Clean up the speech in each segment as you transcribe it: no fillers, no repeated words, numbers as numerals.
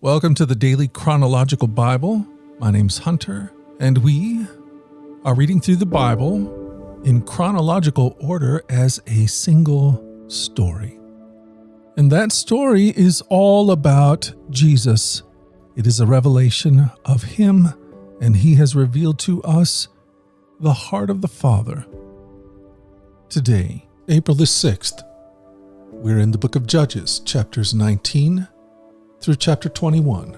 Welcome to the Daily Chronological Bible. My name's Hunter, and we are reading through the Bible in chronological order as a single story. And that story is all about Jesus. It is a revelation of Him, and He has revealed to us the heart of the Father. Today, April the 6th, we're in the book of Judges, chapters 19 through chapter 21.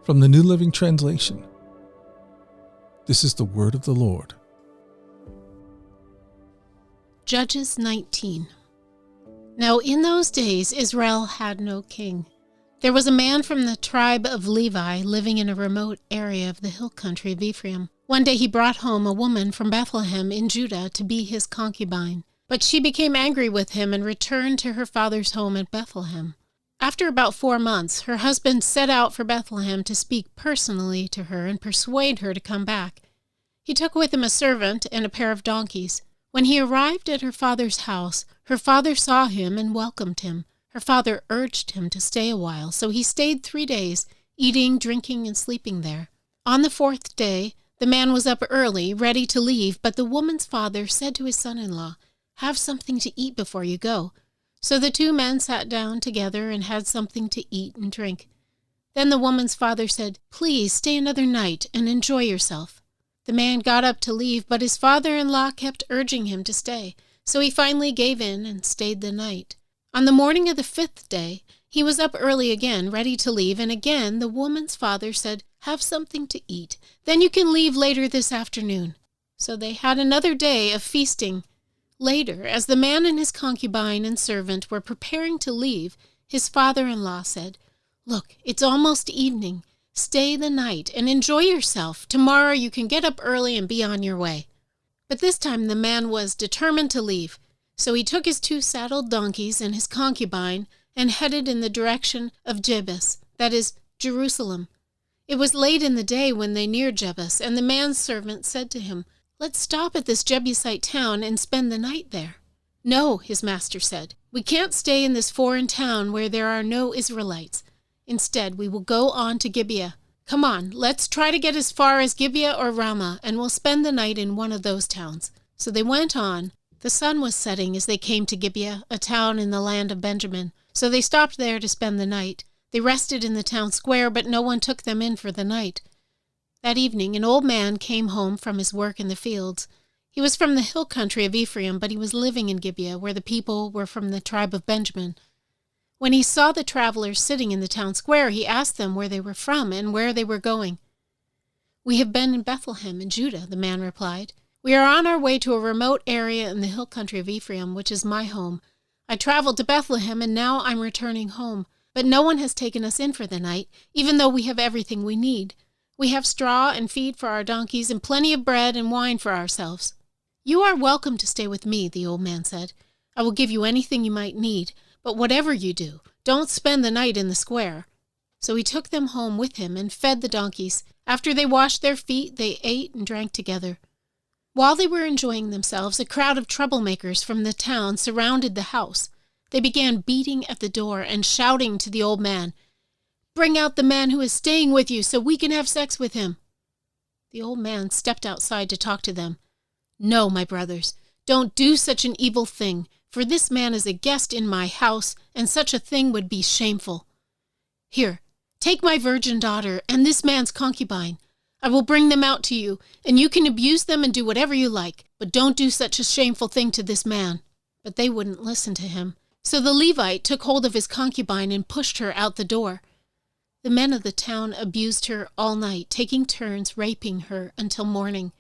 From the New Living Translation, this is the word of the Lord. Judges 19. Now in those days Israel had no king. There was a man from the tribe of Levi living in a remote area of the hill country of Ephraim. One day he brought home a woman from Bethlehem in Judah to be his concubine. But she became angry with him and returned to her father's home at Bethlehem. After about 4 months, her husband set out for Bethlehem to speak personally to her and persuade her to come back. He took with him a servant and a pair of donkeys. When he arrived at her father's house, her father saw him and welcomed him. Her father urged him to stay a while, so he stayed 3 days, eating, drinking, and sleeping there. On the 4th day, the man was up early, ready to leave, but the woman's father said to his son-in-law, "Have something to eat before you go." So the 2 men sat down together and had something to eat and drink. Then the woman's father said, "Please stay another night and enjoy yourself." The man got up to leave, but his father-in-law kept urging him to stay, so he finally gave in and stayed the night. On the morning of the 5th day, he was up early again, ready to leave, and again the woman's father said, "Have something to eat. Then you can leave later this afternoon." So they had another day of feasting. Later, as the man and his concubine and servant were preparing to leave, his father-in-law said, "Look, it's almost evening. Stay the night and enjoy yourself. Tomorrow you can get up early and be on your way." But this time the man was determined to leave, so he took his 2 saddled donkeys and his concubine and headed in the direction of Jebus, that is, Jerusalem. It was late in the day when they neared Jebus, and the man's servant said to him, "Let's stop at this Jebusite town and spend the night there." "No," his master said, "we can't stay in this foreign town where there are no Israelites. Instead, we will go on to Gibeah. Come on, let's try to get as far as Gibeah or Ramah, and we'll spend the night in one of those towns." So they went on. The sun was setting as they came to Gibeah, a town in the land of Benjamin. So they stopped there to spend the night. They rested in the town square, but no one took them in for the night. That evening, an old man came home from his work in the fields. He was from the hill country of Ephraim, but he was living in Gibeah, where the people were from the tribe of Benjamin. When he saw the travelers sitting in the town square, he asked them where they were from and where they were going. "We have been in Bethlehem in Judah," the man replied. "We are on our way to a remote area in the hill country of Ephraim, which is my home. I traveled to Bethlehem, and now I'm returning home. But no one has taken us in for the night, even though we have everything we need. We have straw and feed for our donkeys and plenty of bread and wine for ourselves." "You are welcome to stay with me," the old man said. "I will give you anything you might need, but whatever you do, don't spend the night in the square." So he took them home with him and fed the donkeys. After they washed their feet, they ate and drank together. While they were enjoying themselves, a crowd of troublemakers from the town surrounded the house. They began beating at the door and shouting to the old man, "Bring out the man who is staying with you so we can have sex with him." The old man stepped outside to talk to them. "No, my brothers, don't do such an evil thing, for this man is a guest in my house, and such a thing would be shameful. Here, take my virgin daughter and this man's concubine. I will bring them out to you, and you can abuse them and do whatever you like, but don't do such a shameful thing to this man." But they wouldn't listen to him. So the Levite took hold of his concubine and pushed her out the door. The men of the town abused her all night, taking turns raping her until morning.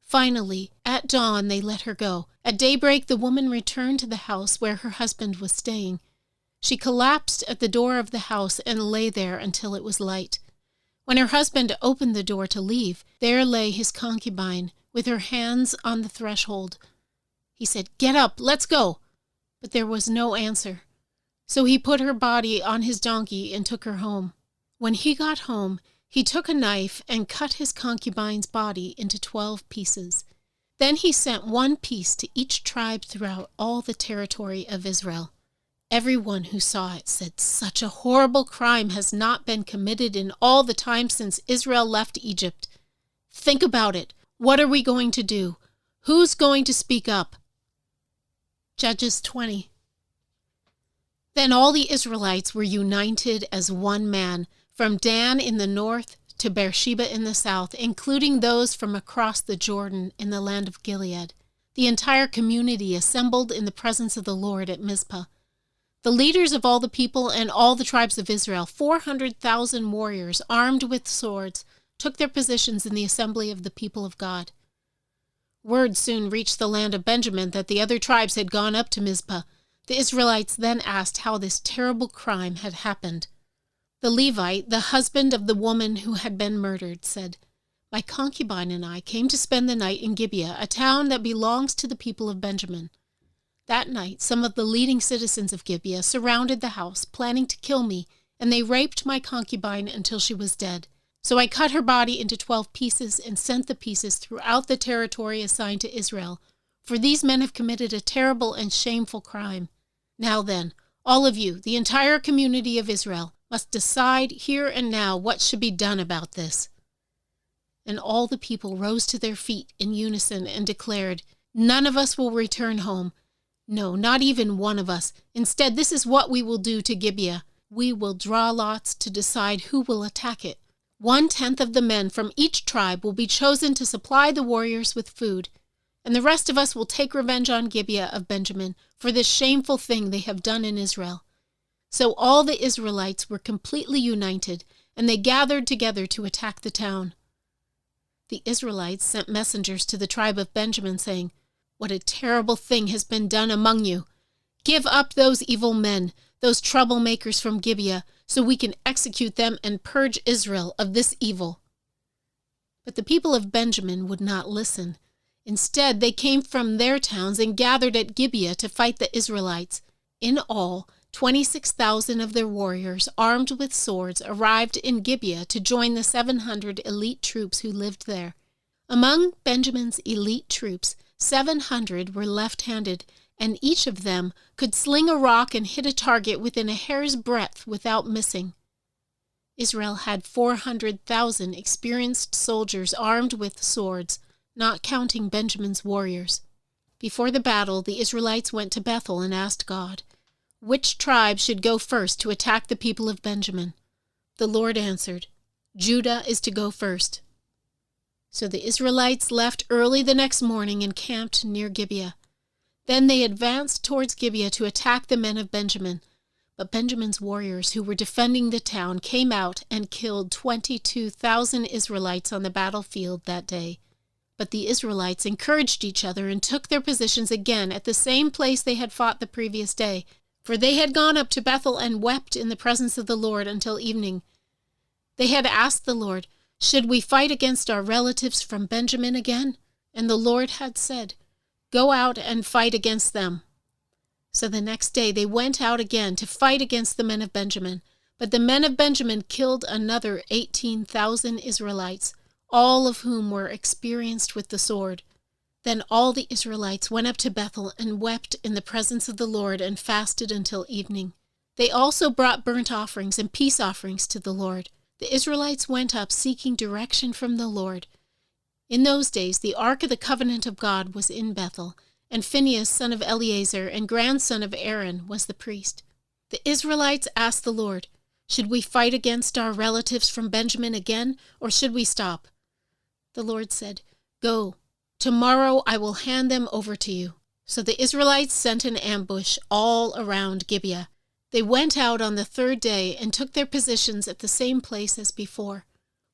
Finally, at dawn, they let her go. At daybreak, the woman returned to the house where her husband was staying. She collapsed at the door of the house and lay there until it was light. When her husband opened the door to leave, there lay his concubine, with her hands on the threshold. He said, "Get up, let's go." But there was no answer. So he put her body on his donkey and took her home. When he got home, he took a knife and cut his concubine's body into 12 pieces. Then he sent 1 piece to each tribe throughout all the territory of Israel. Everyone who saw it said, "Such a horrible crime has not been committed in all the time since Israel left Egypt. Think about it. What are we going to do? Who's going to speak up?" Judges 20. Then all the Israelites were united as one man, from Dan in the north to Beersheba in the south, including those from across the Jordan in the land of Gilead. The entire community assembled in the presence of the Lord at Mizpah. The leaders of all the people and all the tribes of Israel, 400,000 warriors armed with swords, took their positions in the assembly of the people of God. Word soon reached the land of Benjamin that the other tribes had gone up to Mizpah. The Israelites then asked how this terrible crime had happened. The Levite, the husband of the woman who had been murdered, said, "My concubine and I came to spend the night in Gibeah, a town that belongs to the people of Benjamin. That night, some of the leading citizens of Gibeah surrounded the house, planning to kill me, and they raped my concubine until she was dead. So I cut her body into 12 pieces and sent the pieces throughout the territory assigned to Israel, for these men have committed a terrible and shameful crime. Now then, all of you, the entire community of Israel, must decide here and now what should be done about this." And all the people rose to their feet in unison and declared, "None of us will return home. No, not even one of us. Instead, this is what we will do to Gibeah. We will draw lots to decide who will attack it. 1/10 of the men from each tribe will be chosen to supply the warriors with food, and the rest of us will take revenge on Gibeah of Benjamin for this shameful thing they have done in Israel." So all the Israelites were completely united, and they gathered together to attack the town. The Israelites sent messengers to the tribe of Benjamin, saying, "What a terrible thing has been done among you! Give up those evil men, those troublemakers from Gibeah, so we can execute them and purge Israel of this evil." But the people of Benjamin would not listen. Instead, they came from their towns and gathered at Gibeah to fight the Israelites. In all, 26,000 of their warriors, armed with swords, arrived in Gibeah to join the 700 elite troops who lived there. Among Benjamin's elite troops, 700 were left-handed, and each of them could sling a rock and hit a target within a hair's breadth without missing. Israel had 400,000 experienced soldiers armed with swords, not counting Benjamin's warriors. Before the battle, the Israelites went to Bethel and asked God, which tribe should go first to attack the people of Benjamin? The Lord answered, "Judah is to go first." So the Israelites left early the next morning and camped near Gibeah. Then they advanced towards Gibeah to attack the men of Benjamin. But Benjamin's warriors who were defending the town came out and killed 22,000 Israelites on the battlefield that day. But the Israelites encouraged each other and took their positions again at the same place they had fought the previous day, for they had gone up to Bethel and wept in the presence of the Lord until evening. They had asked the Lord, "Should we fight against our relatives from Benjamin again?" And the Lord had said, "Go out and fight against them." So the next day they went out again to fight against the men of Benjamin. But the men of Benjamin killed another 18,000 Israelites, all of whom were experienced with the sword. Then all the Israelites went up to Bethel and wept in the presence of the Lord and fasted until evening. They also brought burnt offerings and peace offerings to the Lord. The Israelites went up seeking direction from the Lord. In those days the Ark of the Covenant of God was in Bethel, and Phinehas, son of Eleazar and grandson of Aaron, was the priest. The Israelites asked the Lord, "Should we fight against our relatives from Benjamin again, or should we stop?" The Lord said, "Go. Tomorrow I will hand them over to you." So the Israelites sent an ambush all around Gibeah. They went out on the third day and took their positions at the same place as before.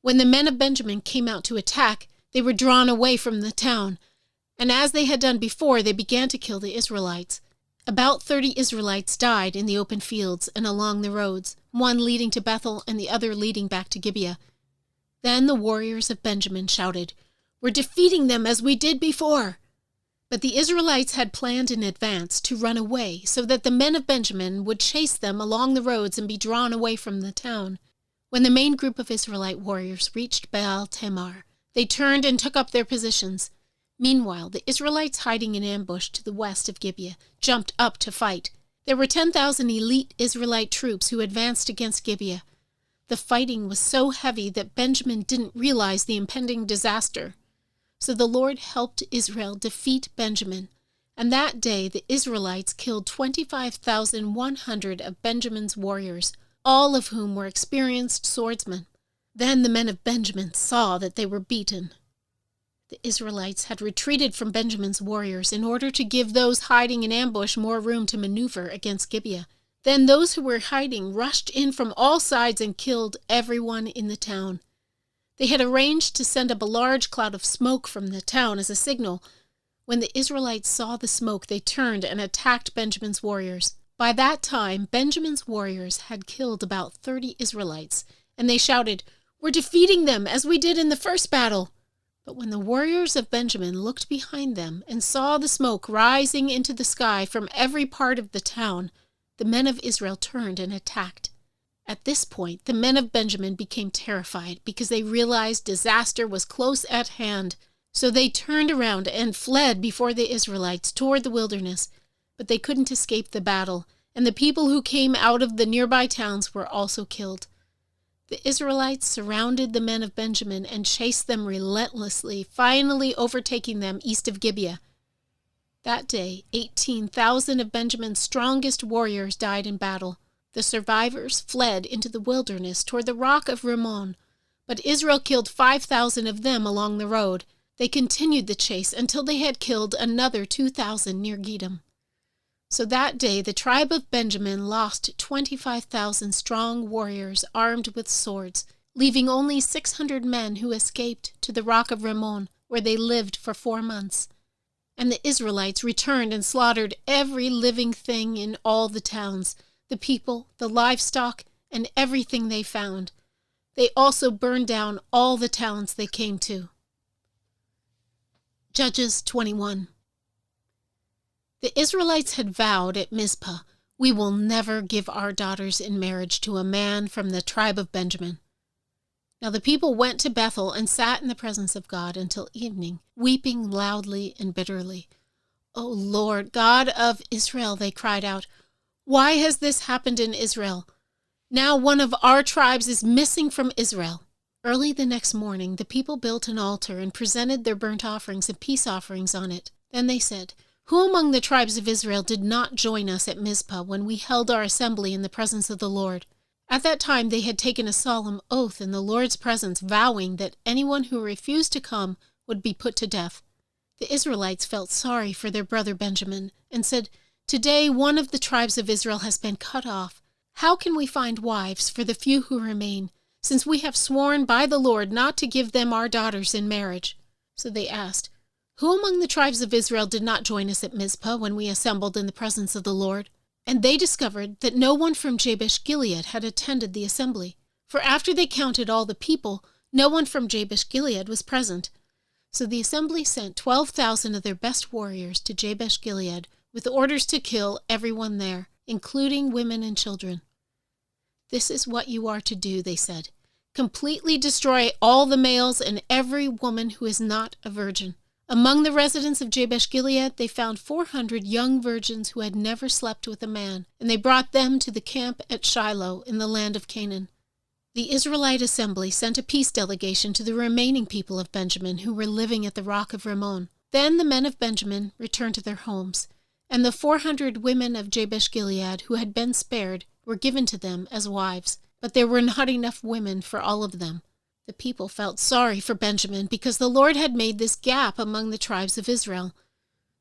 When the men of Benjamin came out to attack, they were drawn away from the town, and as they had done before, they began to kill the Israelites. About 30 Israelites died in the open fields and along the roads, one leading to Bethel and the other leading back to Gibeah. Then the warriors of Benjamin shouted, "We're defeating them as we did before." But the Israelites had planned in advance to run away so that the men of Benjamin would chase them along the roads and be drawn away from the town. When the main group of Israelite warriors reached Baal Tamar, they turned and took up their positions. Meanwhile, the Israelites hiding in ambush to the west of Gibeah jumped up to fight. There were 10,000 elite Israelite troops who advanced against Gibeah. The fighting was so heavy that Benjamin didn't realize the impending disaster. So the Lord helped Israel defeat Benjamin, and that day the Israelites killed 25,100 of Benjamin's warriors, all of whom were experienced swordsmen. Then the men of Benjamin saw that they were beaten. The Israelites had retreated from Benjamin's warriors in order to give those hiding in ambush more room to maneuver against Gibeah. Then those who were hiding rushed in from all sides and killed everyone in the town. They had arranged to send up a large cloud of smoke from the town as a signal. When the Israelites saw the smoke, they turned and attacked Benjamin's warriors. By that time, Benjamin's warriors had killed about 30 Israelites, and they shouted, "We're defeating them as we did in the first battle." But when the warriors of Benjamin looked behind them and saw the smoke rising into the sky from every part of the town, the men of Israel turned and attacked. At this point, the men of Benjamin became terrified because they realized disaster was close at hand. So they turned around and fled before the Israelites toward the wilderness. But they couldn't escape the battle, and the people who came out of the nearby towns were also killed. The Israelites surrounded the men of Benjamin and chased them relentlessly, finally overtaking them east of Gibeah. That day, 18,000 of Benjamin's strongest warriors died in battle. The survivors fled into the wilderness toward the rock of Rimmon, but Israel killed 5,000 of them along the road. They continued the chase until they had killed another 2,000 near Gidom. So that day the tribe of Benjamin lost 25,000 strong warriors armed with swords, leaving only 600 men who escaped to the rock of Rimmon, where they lived for 4 months. And the Israelites returned and slaughtered every living thing in all the towns, the people, the livestock, and everything they found. They also burned down all the towns they came to. Judges 21. The Israelites had vowed at Mizpah, "We will never give our daughters in marriage to a man from the tribe of Benjamin." Now the people went to Bethel and sat in the presence of God until evening, weeping loudly and bitterly. "O Lord, God of Israel," they cried out, "why has this happened in Israel? Now one of our tribes is missing from Israel." Early the next morning, the people built an altar and presented their burnt offerings and peace offerings on it. Then they said, "Who among the tribes of Israel did not join us at Mizpah when we held our assembly in the presence of the Lord?" At that time they had taken a solemn oath in the Lord's presence, vowing that anyone who refused to come would be put to death. The Israelites felt sorry for their brother Benjamin and said, "Today one of the tribes of Israel has been cut off. How can we find wives for the few who remain, since we have sworn by the Lord not to give them our daughters in marriage?" So they asked, "Who among the tribes of Israel did not join us at Mizpah when we assembled in the presence of the Lord?" And they discovered that no one from Jabesh-Gilead had attended the assembly. For after they counted all the people, no one from Jabesh-Gilead was present. So the assembly sent 12,000 of their best warriors to Jabesh-Gilead with orders to kill everyone there, including women and children. "This is what you are to do," they said. "Completely destroy all the males and every woman who is not a virgin." Among the residents of Jabesh-Gilead, they found 400 young virgins who had never slept with a man, and they brought them to the camp at Shiloh in the land of Canaan. The Israelite assembly sent a peace delegation to the remaining people of Benjamin who were living at the rock of Rimmon. Then the men of Benjamin returned to their homes, and the 400 women of Jabesh-Gilead who had been spared were given to them as wives, but there were not enough women for all of them. The people felt sorry for Benjamin because the Lord had made this gap among the tribes of Israel.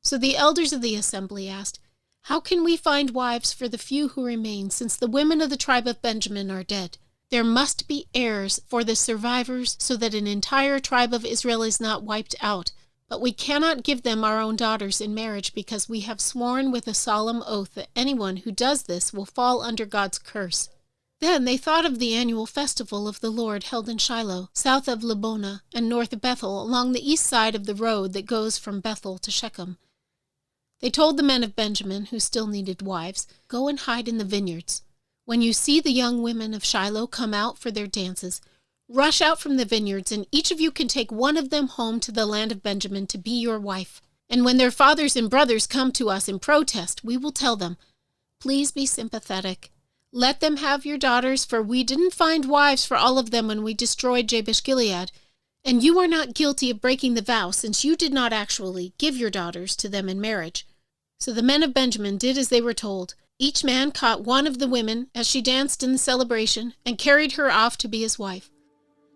So the elders of the assembly asked, "How can we find wives for the few who remain, since the women of the tribe of Benjamin are dead? There must be heirs for the survivors so that an entire tribe of Israel is not wiped out. But we cannot give them our own daughters in marriage because we have sworn with a solemn oath that anyone who does this will fall under God's curse." Then they thought of the annual festival of the Lord held in Shiloh, south of Lebonah and north of Bethel, along the east side of the road that goes from Bethel to Shechem. They told the men of Benjamin, who still needed wives, "Go and hide in the vineyards. When you see the young women of Shiloh come out for their dances, rush out from the vineyards, and each of you can take one of them home to the land of Benjamin to be your wife. And when their fathers and brothers come to us in protest, we will tell them, Please be sympathetic. Let them have your daughters, for we didn't find wives for all of them when we destroyed Jabesh-Gilead. And you are not guilty of breaking the vow, since you did not actually give your daughters to them in marriage." So the men of Benjamin did as they were told. Each man caught one of the women as she danced in the celebration and carried her off to be his wife.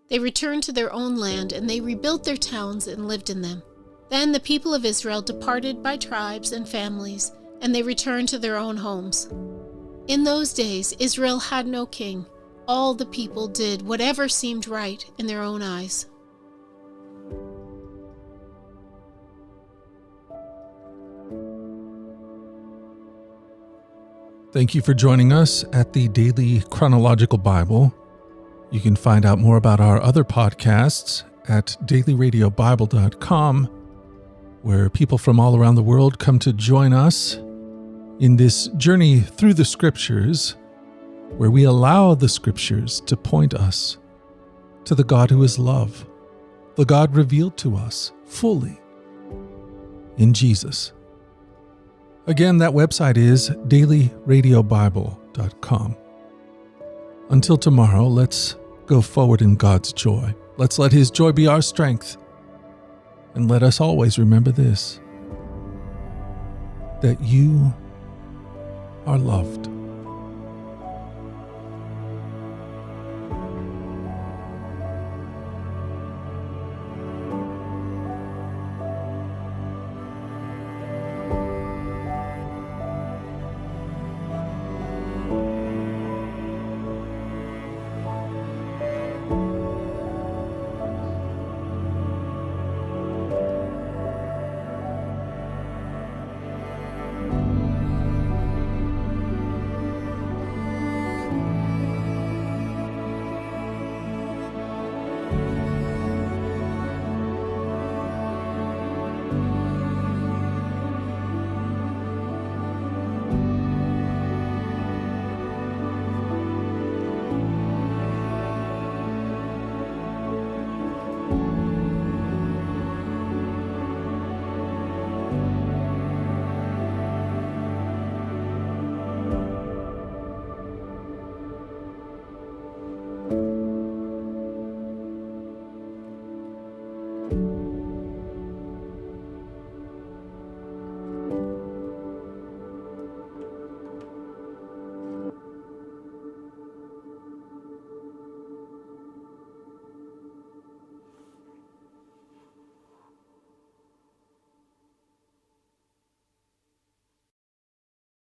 They returned to their own land, and they rebuilt their towns and lived in them. Then the people of Israel departed by tribes and families, and they returned to their own homes. In those days, Israel had no king. All the people did whatever seemed right in their own eyes. Thank you for joining us at the Daily Chronological Bible. You can find out more about our other podcasts at dailyradiobible.com, where people from all around the world come to join us in this journey through the Scriptures, where we allow the Scriptures to point us to the God who is love, the God revealed to us fully in Jesus. Again, that website is dailyradiobible.com. Until tomorrow, let's go forward in God's joy. Let's let His joy be our strength. And let us always remember this, that you are loved.